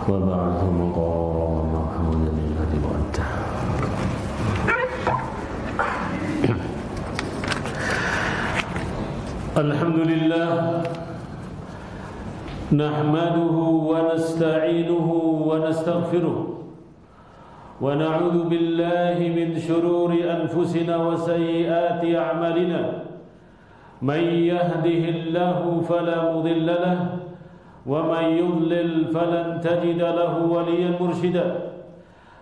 وبعث مقام محمود الذي وعدته. الحمد لله نحمده ونستعينه ونستغفره ونعوذ بالله من شرور أنفسنا وسيئات أعمالنا من يهده الله فلا مضل له ومن يضلل فلن تجد له وليا مرشدا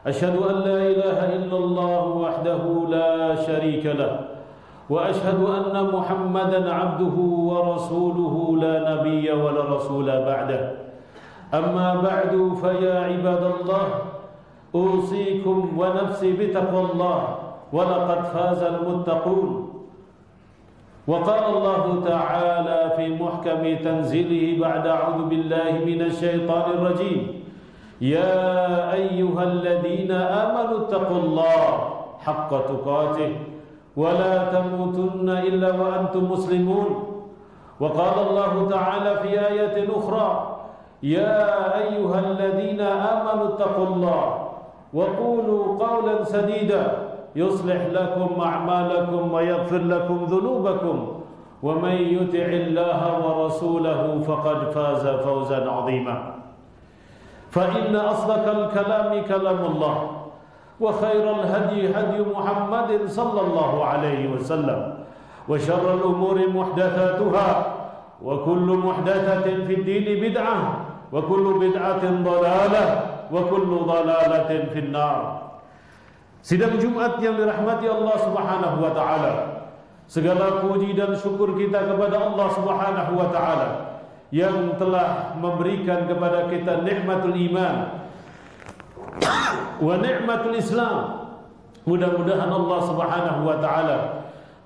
أشهد أن لا إله إلا الله وحده لا شريك له وأشهد أن محمدا عبده ورسوله لا نبي ولا رسول بعده أما بعد فيا عباد الله أوصيكم ونفسي بتقوى الله ولقد فاز المتقون. وقال الله تعالى في محكم تنزيله بعد أعوذ بالله من الشيطان الرجيم يا أيها الذين آمنوا اتقوا الله حق تقاته ولا تموتن إلا وأنتم مسلمون. وقال الله تعالى في آية أخرى يا أيها الذين آمنوا اتقوا الله وقولوا قولا سديدا يصلح لكم أعمالكم ويغفر لكم ذنوبكم ومن يطع الله ورسوله فقد فاز فوزا عظيما. فإن أصدق الكلام كلام الله وخير الهدي هدي محمد صلى الله عليه وسلم وشر الأمور محدثاتها وكل محدثة في الدين بدعة وكل بدعة ضلالة وكل ضلالة في النار. Sidang Jumat yang dirahmati Allah Subhanahu wa taala. Segala puji dan syukur kita kepada Allah Subhanahu wa taala yang telah memberikan kepada kita nikmatul iman wa ni'matul Islam. Mudah-mudahan Allah Subhanahu wa taala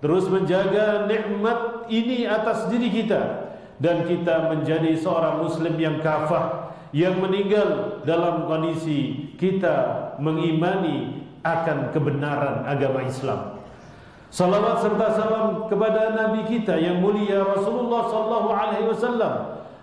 terus menjaga nikmat ini atas diri kita dan kita menjadi seorang muslim yang kafah, yang meninggal dalam kondisi kita mengimani akan kebenaran agama Islam. Salawat serta salam kepada Nabi kita yang mulia Rasulullah sallallahu alaihi wasallam,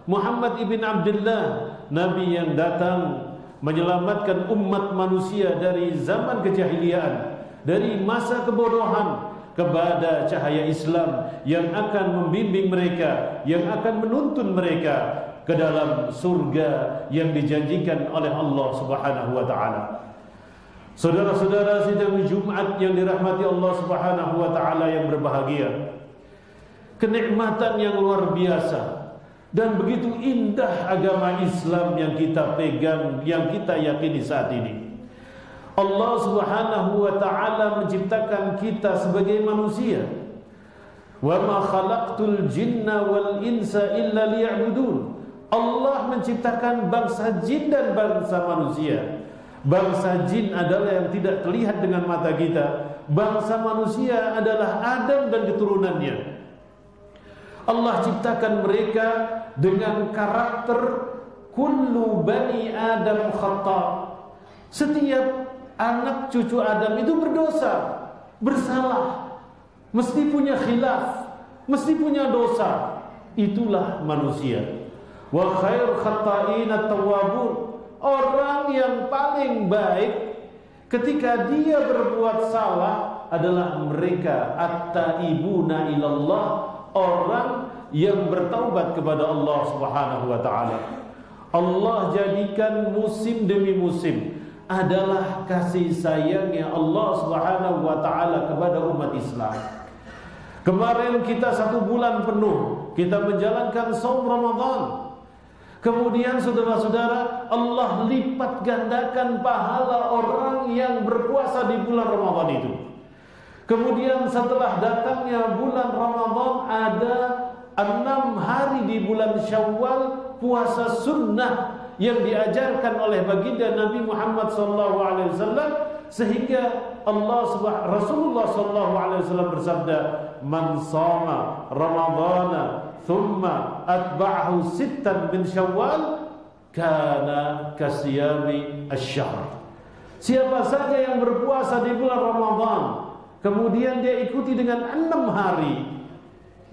Muhammad ibn Abdullah, Nabi yang datang menyelamatkan umat manusia dari zaman kejahiliaan, dari masa kebodohan kepada cahaya Islam yang akan membimbing mereka, yang akan menuntun mereka ke dalam surga yang dijanjikan oleh Allah Subhanahu wa taala. Saudara-saudara sidang Jumat yang dirahmati Allah Subhanahu wa taala yang berbahagia, kenikmatan yang luar biasa dan begitu indah agama Islam yang kita pegang, yang kita yakini saat ini. Allah Subhanahu wa taala menciptakan kita sebagai manusia. Wa ma khalaqtul jinna wal insa illa liya'budun. Allah menciptakan bangsa jin dan bangsa manusia. Bangsa jin adalah yang tidak terlihat dengan mata kita. Bangsa manusia adalah Adam dan keturunannya. Allah ciptakan mereka dengan karakter kullu bani Adam khata'. Setiap anak cucu Adam itu berdosa, bersalah, mesti punya khilaf, mesti punya dosa. Itulah manusia. Wa khair khata'in at-tawwabun. Orang yang paling baik ketika dia berbuat salah adalah mereka at-taibuna ilallah, orang yang bertaubat kepada Allah Subhanahu wa taala. Allah jadikan musim demi musim adalah kasih sayangnya Allah Subhanahu wa taala kepada umat Islam. Kemarin kita 1 bulan penuh kita menjalankan saum Ramadan. Kemudian saudara-saudara, Allah lipat gandakan pahala orang yang berpuasa di bulan Ramadan itu. Kemudian setelah datangnya bulan Ramadan ada 6 hari di bulan Syawal puasa sunnah yang diajarkan oleh baginda Nabi Muhammad SAW, sehingga Rasulullah SAW bersabda, man shoma Ramadana thumma atba'ahu sittan min Syawal kana kasiyami asy-syahr. Siapa saja yang berpuasa di bulan Ramadan kemudian dia ikuti dengan 6 hari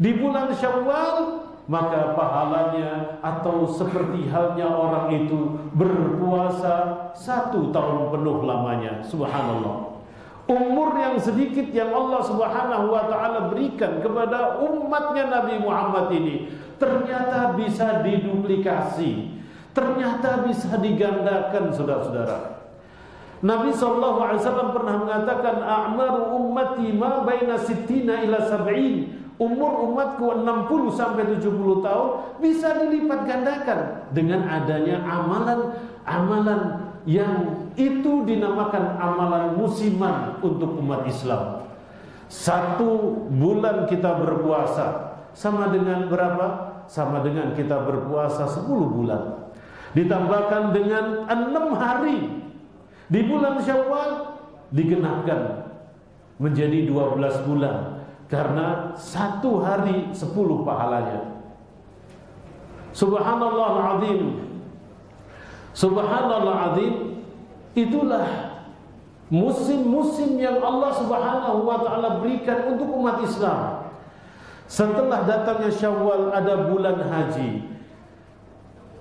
di bulan Syawal, maka pahalanya atau seperti halnya orang itu berpuasa 1 tahun penuh lamanya. Subhanallah. Umur yang sedikit yang Allah Subhanahu wa ta'ala berikan kepada umatnya Nabi Muhammad ini ternyata bisa diduplikasi, ternyata bisa digandakan, saudara-saudara. Nabi SAW pernah mengatakan, a'maru ummati ma baina sittina ila sab'in. Umur umatku 60 sampai 70 tahun bisa dilipat gandakan dengan adanya amalan-amalan yang itu dinamakan amalan musiman untuk umat Islam. 1 bulan kita berpuasa sama dengan berapa? Sama dengan kita berpuasa 10 bulan. Ditambahkan dengan 6 hari di bulan Syawal digenapkan menjadi 12 bulan karena 1 hari 10 pahalanya. Subhanallah azim. Subhanallah azim. Itulah musim-musim yang Allah Subhanahu wa ta'ala berikan untuk umat Islam. Setelah datangnya Syawal ada bulan haji.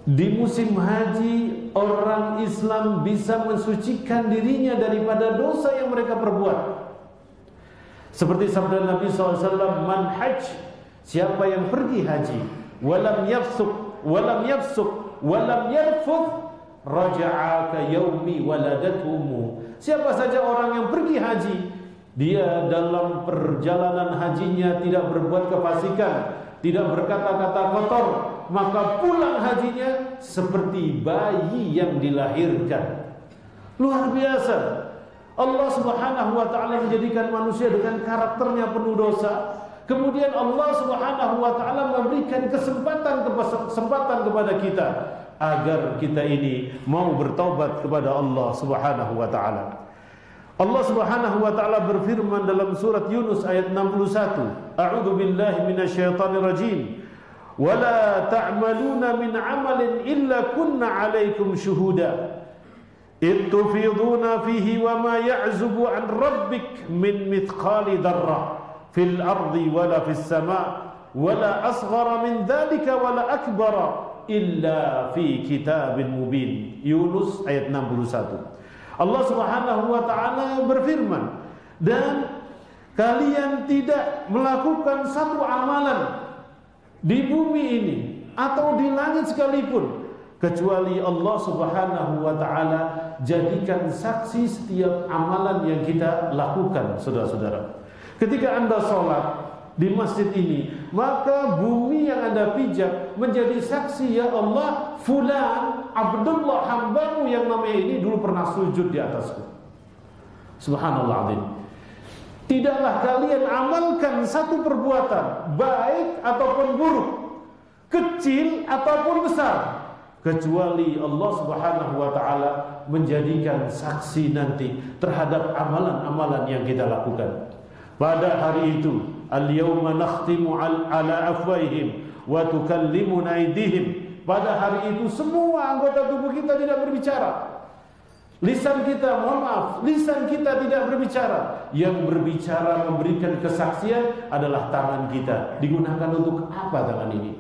Di musim haji orang Islam bisa mensucikan dirinya daripada dosa yang mereka perbuat. Seperti sabda Nabi SAW, man hajj, siapa yang pergi haji, walam yafsuk, walam yarfuth, raja'a ka yaumi waladatumu. Siapa saja orang yang pergi haji, dia dalam perjalanan hajinya tidak berbuat kefasikan, tidak berkata-kata kotor, maka pulang hajinya seperti bayi yang dilahirkan. Luar biasa. Allah Subhanahu wa ta'ala menjadikan manusia dengan karakternya penuh dosa. Kemudian Allah Subhanahu wa ta'ala memberikan kesempatan kepada kita agar kita ini mau bertaubat kepada Allah Subhanahu wa ta'ala. Allah Subhanahu wa ta'ala berfirman dalam surat Yunus ayat 61, A'udzu billahi minasyaitonir rajim. Wala ta'maluna min 'amalin illa kunna 'alaikum syuhuda. Ittufiduna fihi wa ma ya'zubu 'an rabbik min mithqali darrah fil ardi wala fis sama' wala asghara min dhalika wala akbara illa fi kitabin mubin. Yunus ayat 61. Allah Subhanahu wa ta'ala berfirman, dan kalian tidak melakukan satu amalan di bumi ini atau di langit sekalipun kecuali Allah Subhanahu wa ta'ala jadikan saksi setiap amalan yang kita lakukan. Saudara-saudara, ketika Anda sholat di masjid ini, maka bumi yang Anda pijak menjadi saksi, ya Allah, fulan Abdullah hambamu yang namanya ini dulu pernah sujud di atasku. Subhanallah azim. Tidaklah kalian amalkan satu perbuatan baik ataupun buruk, kecil ataupun besar, kecuali Allah Subhanahu wa ta'ala menjadikan saksi nanti terhadap amalan-amalan yang kita lakukan. Pada hari itu, al-yawma nakhtimu ala afwaihim wa tukallimuna aydihim. Pada hari itu semua anggota tubuh kita tidak berbicara. Lisan kita, mohon maaf, lisan kita tidak berbicara. Yang berbicara memberikan kesaksian adalah tangan kita. Digunakan untuk apa tangan ini?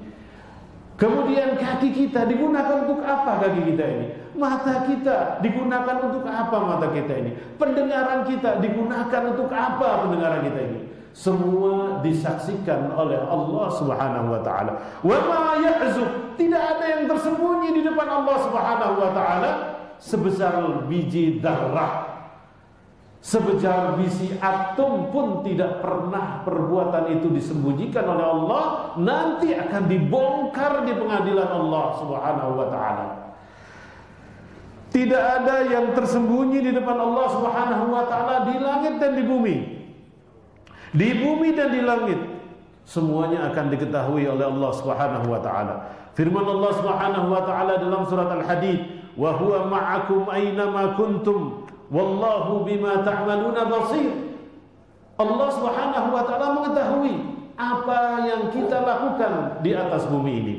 Kemudian kaki kita digunakan untuk apa kaki kita ini? Mata kita digunakan untuk apa mata kita ini? Pendengaran kita digunakan untuk apa pendengaran kita ini? Semua disaksikan oleh Allah Subhanahu wa ta'ala. Wa ma ya'zub, tidak ada yang tersembunyi di depan Allah Subhanahu wa ta'ala sebesar biji darah. Sebesar biji atom pun tidak pernah perbuatan itu disembunyikan oleh Allah, nanti akan dibongkar di pengadilan Allah Subhanahu wa ta'ala. Tidak ada yang tersembunyi di depan Allah Subhanahu wa ta'ala di langit dan di bumi. Di bumi dan di langit semuanya akan diketahui oleh Allah Subhanahu wa ta'ala. Firman Allah Subhanahu wa ta'ala dalam surat Al-Hadid, wa huwa ma'akum aina ma kuntum wallahu bima ta'maluna basir. Allah Subhanahu wa ta'ala mengetahui apa yang kita lakukan di atas bumi ini.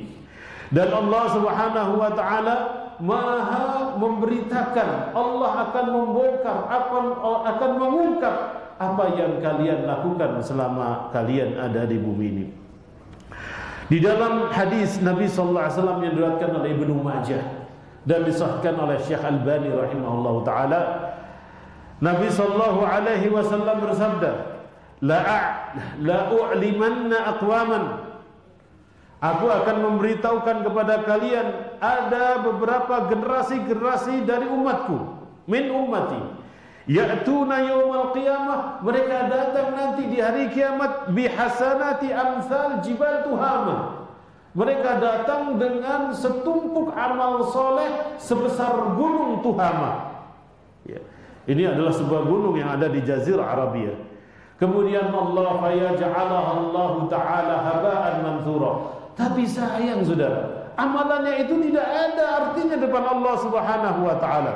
Dan Allah Subhanahu wa ta'ala Maha memberitakan, Allah akan membongkar, akan mengungkap apa yang kalian lakukan selama kalian ada di bumi ini. Di dalam hadis Nabi sallallahu alaihi wasallam yang diriwayatkan oleh Ibnu Majah dan disahkan oleh Syekh Albani rahimahullahu taala, Nabi sallallahu alaihi wasallam bersabda, la u'limanna aqwaman, aku akan memberitahukan kepada kalian ada beberapa generasi-generasi dari umatku, min ummati, ya'tuna yaumal qiyamah, mereka datang nanti di hari kiamat bihasanati amsal jibal Tuhama, mereka datang dengan setumpuk amal soleh sebesar gunung Tuhama. Ya. Ini adalah sebuah gunung yang ada di Jazirah Arabia. Kemudian Allah fayaj'alaha Allah taala haba'an manthura. Tapi sayang saudara, amalannya itu tidak ada artinya depan Allah Subhanahu wa taala.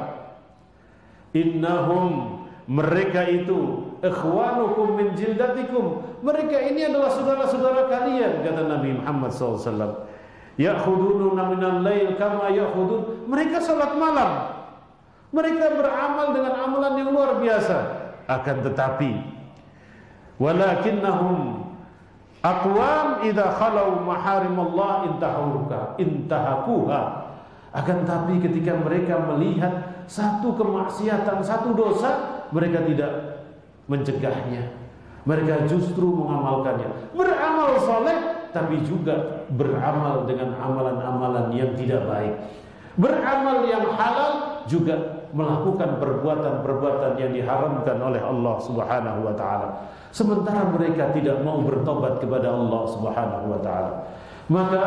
Innahum, mereka itu, ikhwanukum min jildatikum, mereka ini adalah saudara-saudara kalian, kata Nabi Muhammad SAW. Ya'khuduna minal lail kama ya'khudun, mereka salat malam, mereka beramal dengan amalan yang luar biasa. Akan tetapi walakinnahum aqwam idza khalau maharimallah intahakuha. Akan tapi ketika mereka melihat satu kemaksiatan, satu dosa, mereka tidak mencegahnya, mereka justru mengamalkannya. Beramal soleh tapi juga beramal dengan amalan-amalan yang tidak baik. Beramal yang halal juga melakukan perbuatan-perbuatan yang diharamkan oleh Allah Subhanahu wa taala. Sementara mereka tidak mau bertobat kepada Allah Subhanahu wa taala. Maka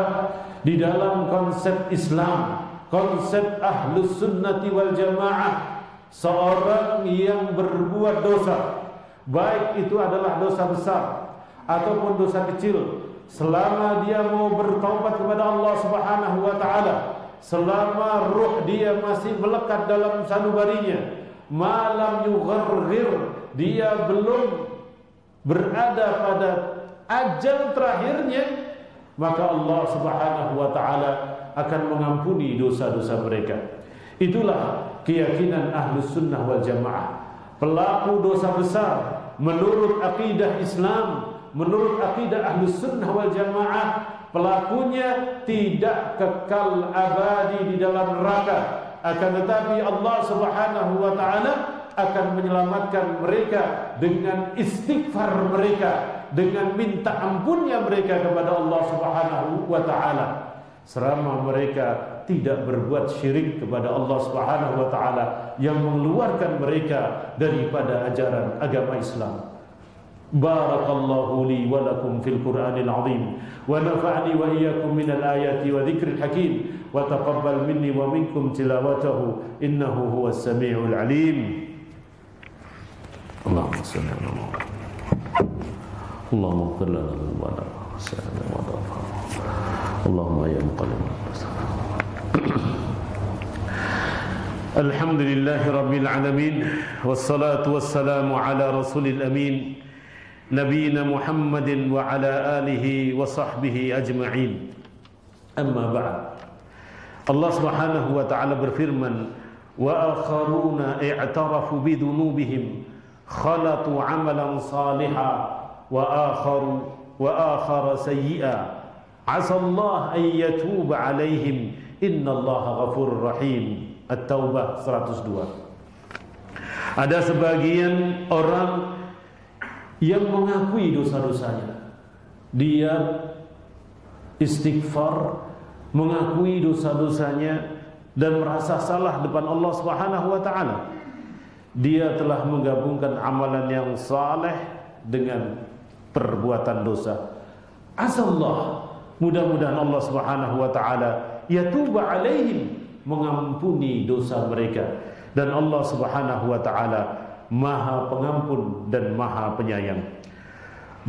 di dalam konsep Islam, konsep Ahlus Sunnati wal Jamaah, seorang yang berbuat dosa, baik itu adalah dosa besar ataupun dosa kecil, selama dia mau bertaubat kepada Allah Subhanahu wa taala, selama ruh dia masih melekat dalam sanubarinya, malam yugharghir, dia belum berada pada ajal terakhirnya, maka Allah Subhanahu wa taala akan mengampuni dosa-dosa mereka. Itulah keyakinan Ahlus Sunnah wal Jamaah. Pelaku dosa besar menurut akidah Islam, menurut akidah Ahlus Sunnah wal Jamaah, pelakunya tidak kekal abadi di dalam neraka, akan tetapi Allah Subhanahu wa taala akan menyelamatkan mereka dengan istighfar mereka, dengan minta ampunnya mereka kepada Allah Subhanahu wa taala, selama mereka tidak berbuat syirik kepada Allah Subhanahu wa taala yang mengeluarkan mereka daripada ajaran agama Islam. Barakallahu li wa lakum fil Qur'anil azim wa nafa'ani wa iyyakum minal ayati wa dzikril hakim wa taqabbal minni wa minkum tilawatahu innahu huwas samiul alim. Allahumma salli ala Muhammad. Allahumma ighfir lana dzunubana wa sa'ana wa dhafara. Allahumma ya muqallibal qulub. Alhamdulillahi rabbil alamin, wassalatu wassalamu ala rasulil amin, nabiyina Muhammadin wa ala alihi wa sahbihi ajma'in. Amma ba'd. Allah Subhanahu wa ta'ala berfirman, wa akharuna i'tarafu bi dhunubihim khalatu 'amalan salihan wa akhara sayyi'a asallahu an yatuba 'alaihim innallaha ghafurur rahim. At-Taubah 102. Ada sebagian orang yang mengakui dosa-dosanya, dia istighfar, mengakui dosa-dosanya dan merasa salah depan Allah Subhanahu wa taala. Dia telah menggabungkan amalan yang saleh dengan perbuatan dosa. Asallah, mudah-mudahan Allah Subhanahu wa taala yatuba alaihim, mengampuni dosa mereka, dan Allah Subhanahu wa taala Maha Pengampun dan Maha Penyayang.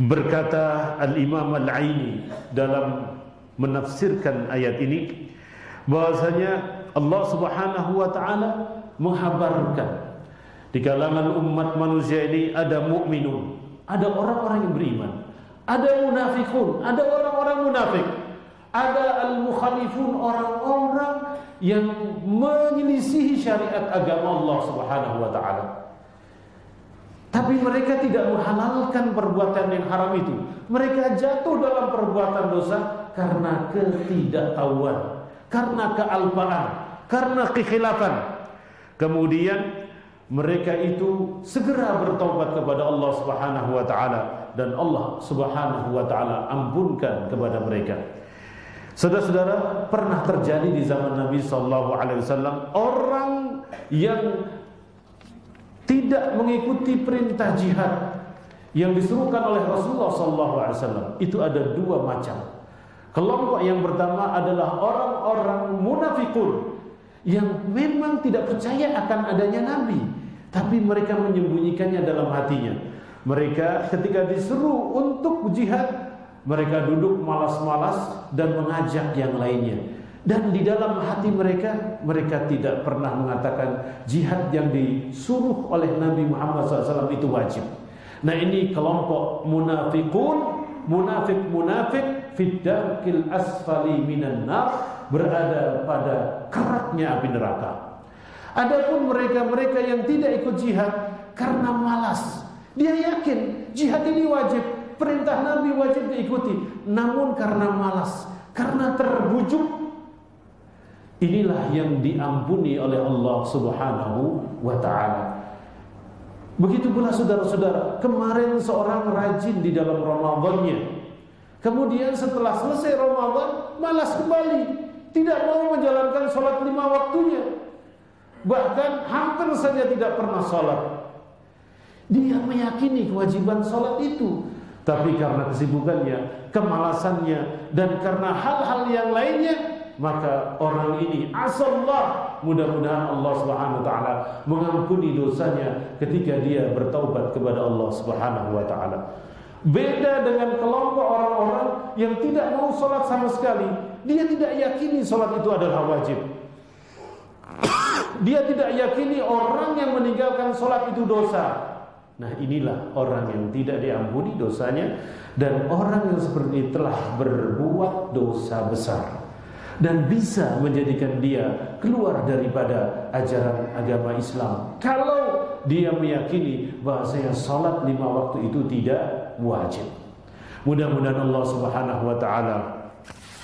Berkata Al-Imam Al-Aini dalam menafsirkan ayat ini bahwasanya Allah Subhanahu wa taala menghabarkan di kalangan umat manusia ini ada mukminun, ada orang-orang yang beriman, ada munafikun, ada orang-orang munafik, ada al-mukhalifun, orang-orang yang menyelisihi syariat agama Allah Subhanahu wa taala. Tapi mereka tidak menghalalkan perbuatan yang haram itu. Mereka jatuh dalam perbuatan dosa karena ketidaktahuan, karena kealpaan, karena kekhilafan. Kemudian mereka itu segera bertaubat kepada Allah Subhanahu wa taala dan Allah Subhanahu wa taala ampunkan kepada mereka. Saudara-saudara, pernah terjadi di zaman Nabi sallallahu alaihi wasallam orang yang tidak mengikuti perintah jihad yang disuruhkan oleh Rasulullah sallallahu alaihi wasallam. Itu ada dua macam. Kelompok yang pertama adalah orang-orang munafikun yang memang tidak percaya akan adanya Nabi, tapi mereka menyembunyikannya dalam hatinya. Mereka ketika disuruh untuk jihad, mereka duduk malas-malas dan mengajak yang lainnya. Dan di dalam hati mereka, mereka tidak pernah mengatakan jihad yang disuruh oleh Nabi Muhammad SAW itu wajib. Nah, ini kelompok munafikun, munafik fid-darkil asfali minan nar, berada pada keraknya api neraka. Adapun mereka-mereka yang tidak ikut jihad karena malas, dia yakin jihad ini wajib, perintah Nabi wajib diikuti, namun karena malas, karena terbujuk, inilah yang diampuni oleh Allah Subhanahu wa ta'ala. Begitu pula saudara-saudara, kemarin seorang rajin di dalam Ramadannya, kemudian setelah selesai Ramadan malas kembali, tidak mau menjalankan sholat 5 waktunya, bahkan hampir saja tidak pernah sholat. Dia meyakini kewajiban sholat itu, tapi karena kesibukannya, kemalasannya, dan karena hal-hal yang lainnya, maka orang ini asallah, mudah-mudahan Allah Subhanahu wa taala mengampuni dosanya ketika dia bertaubat kepada Allah Subhanahu wa taala. Beda dengan kelompok orang-orang yang tidak mau sholat sama sekali. Dia tidak yakini sholat itu adalah wajib. Dia tidak yakini orang yang meninggalkan sholat itu dosa. Nah, inilah orang yang tidak diampuni dosanya, dan orang yang seperti ini telah berbuat dosa besar dan bisa menjadikan dia keluar daripada ajaran agama Islam kalau dia meyakini bahwasanya salat 5 waktu itu tidak wajib. Mudah-mudahan Allah Subhanahu wa taala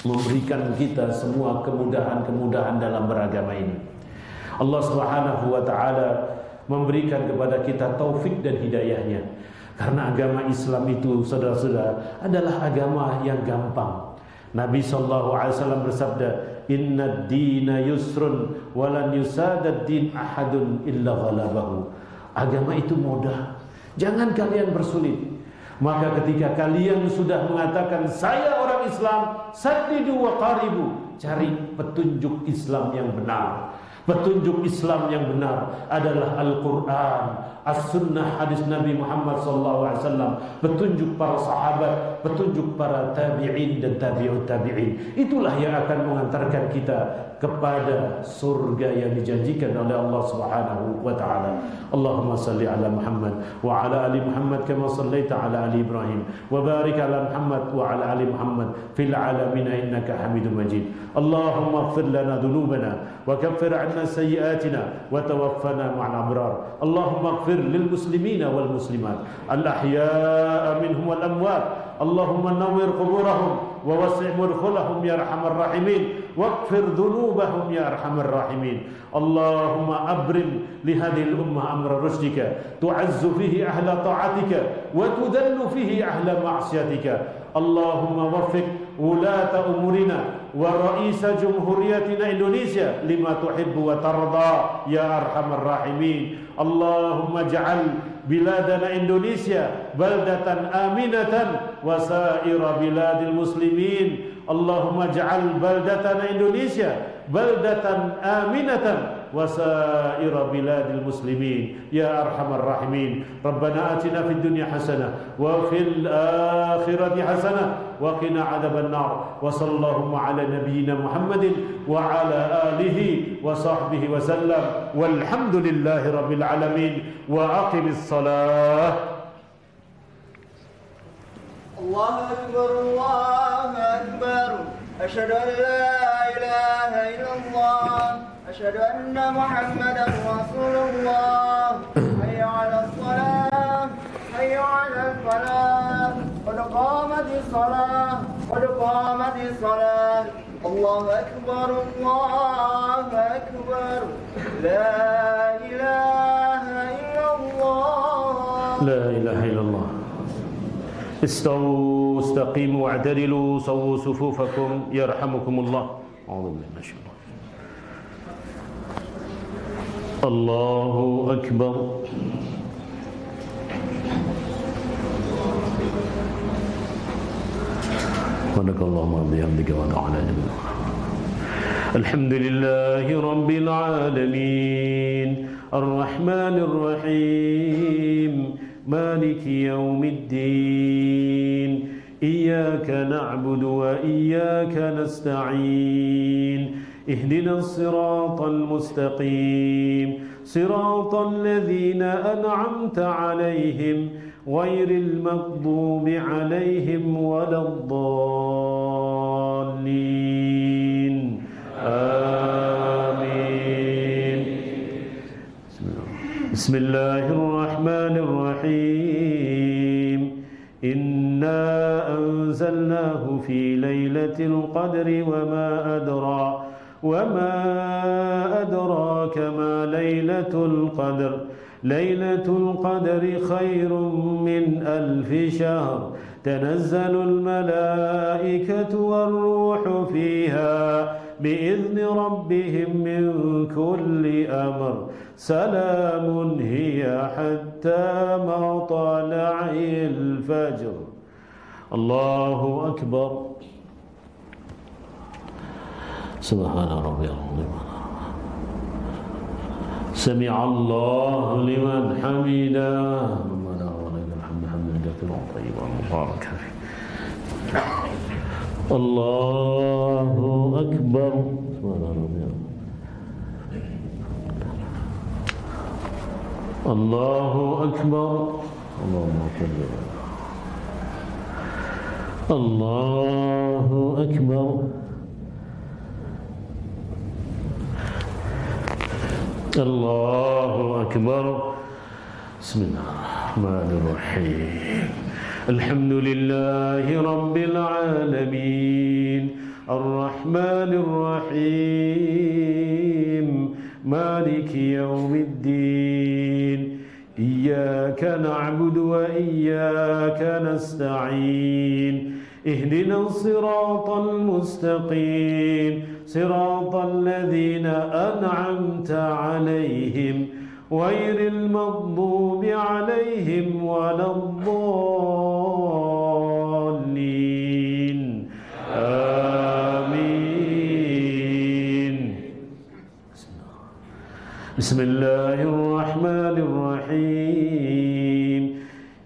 memberikan kita semua kemudahan-kemudahan dalam beragama ini. Allah Subhanahu wa taala memberikan kepada kita taufik dan hidayahnya. Karena agama Islam itu, saudara-saudara, adalah agama yang gampang. Nabi SAW bersabda, "Inna ad-dina yusrun walan yusadad din ahadun illa ghalabahu." Agama itu mudah, jangan kalian bersulit. Maka ketika kalian sudah mengatakan saya orang Islam, saddidu wa qaribu, cari petunjuk Islam yang benar. Petunjuk Islam yang benar adalah Al-Quran, As-Sunnah, hadis Nabi Muhammad SAW, petunjuk para sahabat, petunjuk para tabi'in dan tabi'ut tabi'in. Itulah yang akan mengantarkan kita kepada surga yang dijanjikan oleh Allah Subhanahu wa taala. Allahumma salli ala Muhammad wa ala ali Muhammad kama sallaita ala ali Ibrahim wa barik ala Muhammad wa ala ali Muhammad fil alamin innaka Hamidum Majid. Allahumma ighfir lana dhunubana wa kaffir 'anna sayyi'atina wa tawaffana ma'al abrar. Allahumma ighfir lil muslimina wal muslimat al ahya'a minhum wal amwat. Allahumma nawwir quburahum wa wasi' mudkhulahum ya arhamar rahimin waghfir dhunubahum ya arhamar rahimin. Allahumma abrim li hadhihi al-ummah amra rushdika tu'azzu fihi ahla ta'atika wa tudallu fihi ahla ma'siyatika. Allahumma waffiq ulata umurina wa ra'isa jumhuriyatina Indonesia lima tuhibbu wa tarda ya arhamar rahimin. Allahumma ja'al biladana Indonesia baldatan aminatan wa sa'ira biladil muslimin. Allahumma ja'al baldatana Indonesia baldatan aminatan wa sa'ira biladil muslimin ya arhamar rahimin. Rabbana atina fid dunya hasanah wa fil akhirati hasanah wa qina adzaban nar. Wa sallallahu ala nabiyyina Muhammadin wa ala alihi wa sahbihi wa sallam walhamdulillahi rabbil alamin wa aqimis salah. Allahu akbar, Allahu akbar. Asyhadu an la ilaha illallah, asyhadu anna Muhammadan Rasulullah. Hayya 'alas shalah, الفلاح قد قامت الصلاة قد قامت الصلاة الله أكبر الله أكبر لا إله إلا الله لا إله إلا الله. استووا استقيموا واعتدلوا صووا صفوفكم يرحمكم الله. أعوذ بالله من الشيطان. الله أكبر. سبحانك اللهم وبحمدك ونعلى جميعا. الحمد لله رب العالمين الرحمن الرحيم مالك يوم الدين إياك نعبد وإياك نستعين اهدنا الصراط المستقيم صراط الذين أنعمت عليهم غير المغضوب عليهم ولا الضالين آمين. بسم الله الرحمن الرحيم إنا أنزلناه في ليلة القدر وما أدراك ما ليلة القدر ليلة القدر خير من 1000 شهر تنزل الملائكة والروح فيها بإذن ربهم من كل أمر سلام هي حتى مطلع الفجر. الله أكبر. سبحان ربي العظيم. سمع الله لمن حمده ربنا ولك الحمد حمدا كثيرا طيبا مباركا فيه. الله أكبر. سبحان ربي الله أكبر. اللهم صل الله أكبر. الله أكبر. بسم الله الرحمن الرحيم الحمد لله رب العالمين الرحمن الرحيم مالك يوم الدين إياك نعبد وإياك نستعين اهدنا الصراط المستقيم صراط الذين أنعمت عليهم غير المغضوب عليهم ولا الضالين آمين. بسم الله الرحمن الرحيم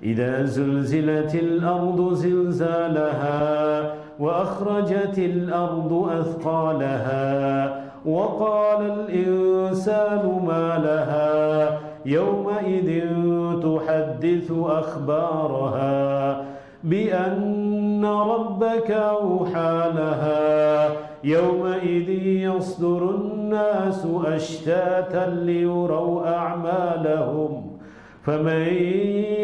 إذا زلزلت الأرض زلزالها وأخرجت الأرض أثقالها وقال الإنسان ما لها يومئذ تحدث أخبارها بأن ربك أوحى لها يومئذ يصدر الناس أشتاتا ليروا أعمالهم فمن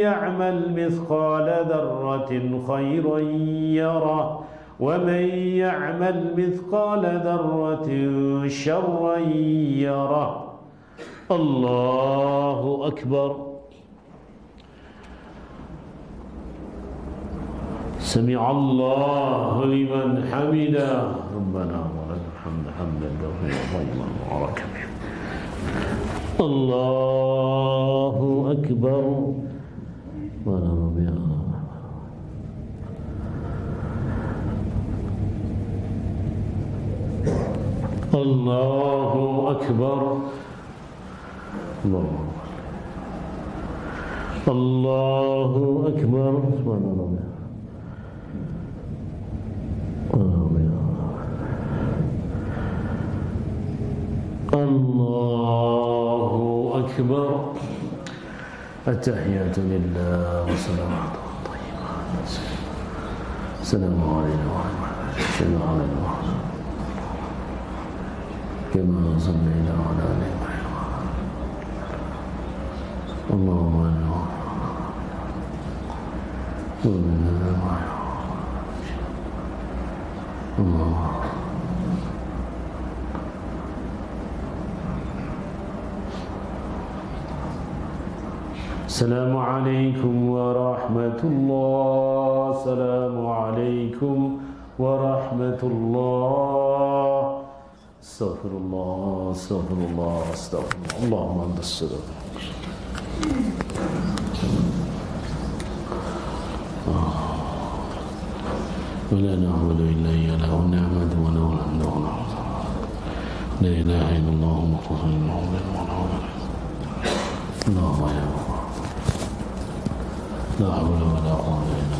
يعمل مثقال ذرة خيرا يره ومن يعمل مثقال ذرة شرا يره. الله أكبر. سمع الله لمن حمده ربنا ولك الحمد حمدا كثيرا طيبا مباركا فيه. الله أكبر. الله أكبر. الله أكبر. سبحان الله. الله أكبر. التحيات لله والصلوات والطيبات. السلام عليكم ورحمة الله كما صلينا على آل إبراهيم اللهم Assalamualaikum warahmatullah. Assalamualaikum warahmatullah. Astaghfirullah, astaghfirullah, astaghfirullah. Allahumma antas salam. ولا نعبد إلا إياه له النعمة وله الحمد وله لا إله إلا الله مخلصين له الدين اللهم يا الله لا حول ولا قوة إلا